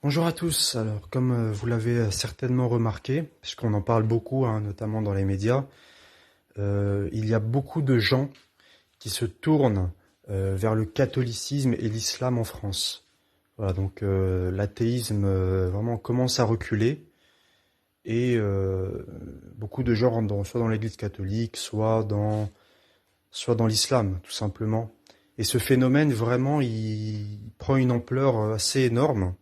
Bonjour à tous. Alors, comme vous l'avez certainement remarqué, puisqu'on en parle beaucoup, hein, notamment dans les médias, il y a beaucoup de gens qui se tournent vers le catholicisme et l'islam en France. Voilà, donc l'athéisme vraiment commence à reculer et beaucoup de gens rentrent soit dans l'Église catholique, soit dans l'islam, tout simplement. Et ce phénomène, vraiment, il prend une ampleur assez énorme.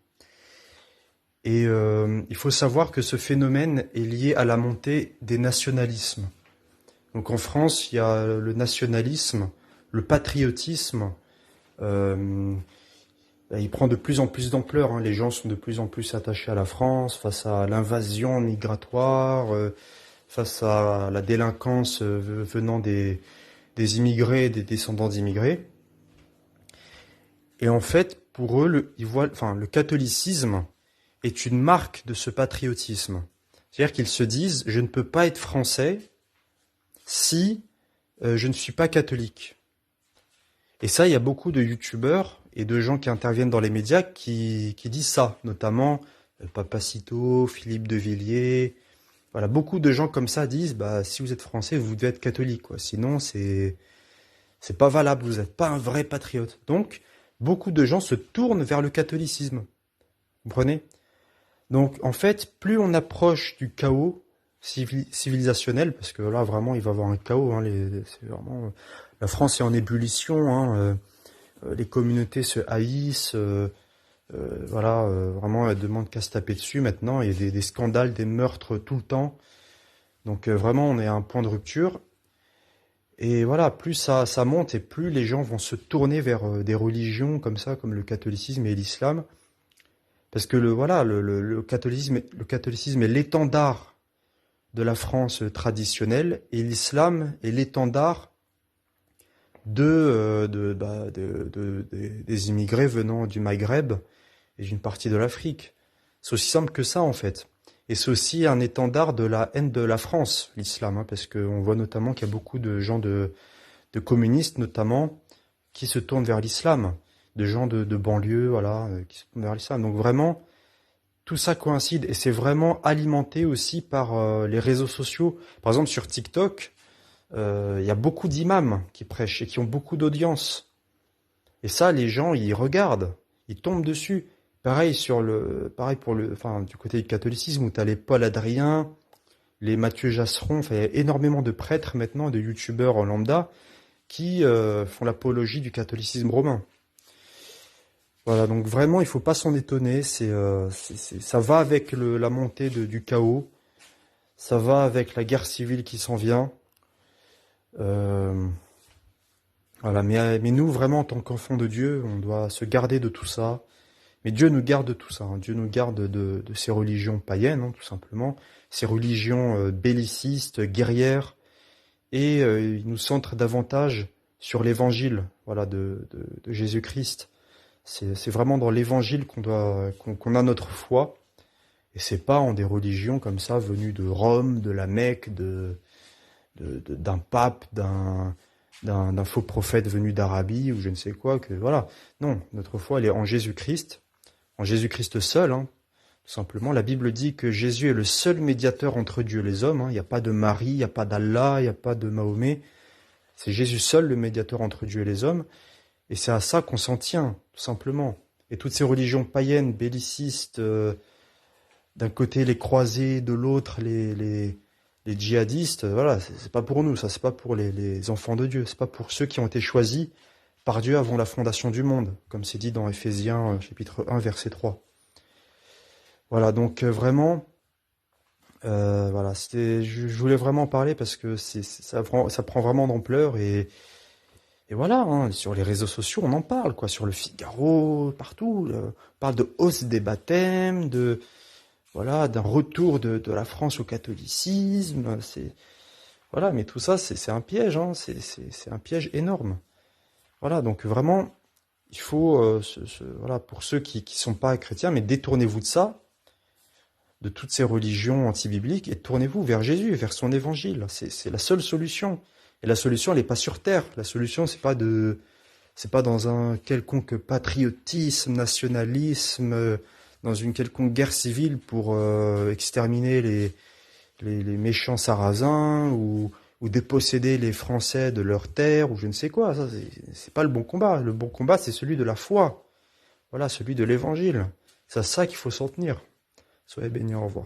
Et il faut savoir que ce phénomène est lié à la montée des nationalismes. Donc en France, il y a le nationalisme, le patriotisme. euh, il prend de plus en plus d'ampleur, hein. Les gens sont de plus en plus attachés à la France face à l'invasion migratoire, face à la délinquance venant des immigrés, des descendants d'immigrés. Et en fait, pour eux, ils voient, enfin, le catholicisme est une marque de ce patriotisme. C'est-à-dire qu'ils se disent, je ne peux pas être français si je ne suis pas catholique. Et ça, il y a beaucoup de youtubeurs et de gens qui interviennent dans les médias qui disent ça, notamment Papacito, Philippe de Villiers. Voilà, beaucoup de gens comme ça disent, bah, si vous êtes français, vous devez être catholique, quoi. Sinon, c'est pas valable, vous n'êtes pas un vrai patriote. Donc, beaucoup de gens se tournent vers le catholicisme. Vous comprenez? Donc, en fait, plus on approche du chaos civilisationnel, parce que là, vraiment, il va y avoir un chaos, hein, c'est vraiment, la France est en ébullition, hein, les communautés se haïssent, voilà, vraiment, elles demandent qu'à se taper dessus maintenant, il y a des scandales, des meurtres tout le temps. Donc, vraiment, on est à un point de rupture. Et voilà, plus ça monte et plus les gens vont se tourner vers des religions comme ça, comme le catholicisme et l'islam. Parce que voilà, le catholicisme est l'étendard de la France traditionnelle et l'islam est l'étendard des immigrés venant du Maghreb et d'une partie de l'Afrique. C'est aussi simple que ça en fait. Et c'est aussi un étendard de la haine de la France, l'islam, hein, parce qu'on voit notamment qu'il y a beaucoup de gens de communistes notamment qui se tournent vers l'islam, de gens de banlieue, voilà, qui se tournent vers l'islam. Donc vraiment, tout ça coïncide et c'est vraiment alimenté aussi par les réseaux sociaux. Par exemple, sur TikTok, il y a beaucoup d'imams qui prêchent et qui ont beaucoup d'audience. Et ça, les gens, ils regardent, ils tombent dessus. Pareil pour enfin, du côté du catholicisme où tu as les Paul Adrien, les Mathieu Jasseron. Enfin, il y a énormément de prêtres maintenant, de youtubeurs en lambda qui font l'apologie du catholicisme romain. Voilà, donc vraiment, il faut pas s'en étonner. Ça va avec la montée du chaos. Ça va avec la guerre civile qui s'en vient. Euh, voilà, mais nous, vraiment, en tant qu'enfants de Dieu, on doit se garder de tout ça. Mais Dieu nous garde de tout ça, hein. Dieu nous garde de ces religions païennes, hein, tout simplement. Ces religions bellicistes, guerrières. Et il nous centre davantage sur l'évangile, voilà, de Jésus-Christ. C'est vraiment dans l'évangile qu'on a notre foi. Et c'est pas en des religions comme ça venues de Rome, de la Mecque, d'un pape, d'un faux prophète venu d'Arabie ou je ne sais quoi. Que voilà, non, notre foi elle est en Jésus-Christ seul. Hein, tout simplement, la Bible dit que Jésus est le seul médiateur entre Dieu et les hommes. Hein. Il n'y a pas de Marie, il n'y a pas d'Allah, il n'y a pas de Mahomet. C'est Jésus seul le médiateur entre Dieu et les hommes. Et c'est à ça qu'on s'en tient, tout simplement. Et toutes ces religions païennes, bellicistes, d'un côté les croisés, de l'autre les djihadistes, voilà, c'est pas pour nous, ça, c'est pas pour les enfants de Dieu, c'est pas pour ceux qui ont été choisis par Dieu avant la fondation du monde, comme c'est dit dans Éphésiens chapitre 1, verset 3. Voilà, donc vraiment, voilà, je voulais vraiment en parler parce que ça prend vraiment d'ampleur et voilà, hein, sur les réseaux sociaux, on en parle, quoi, sur le Figaro, partout, on parle de hausse des baptêmes, voilà, d'un retour de la France au catholicisme, voilà, mais tout ça, c'est un piège, hein, c'est un piège énorme. Voilà, donc vraiment, il faut, voilà, pour ceux qui sont pas chrétiens, mais détournez-vous de ça, de toutes ces religions anti-bibliques, et tournez-vous vers Jésus, vers son évangile. C'est la seule solution. Et la solution, elle n'est pas sur terre. La solution, c'est pas dans un quelconque patriotisme, nationalisme, dans une quelconque guerre civile pour exterminer les méchants Sarrasins ou déposséder les Français de leurs terres ou je ne sais quoi. Ça, c'est pas le bon combat. Le bon combat, c'est celui de la foi. Voilà, celui de l'évangile. C'est à ça qu'il faut s'en tenir. Soyez bénis, au revoir.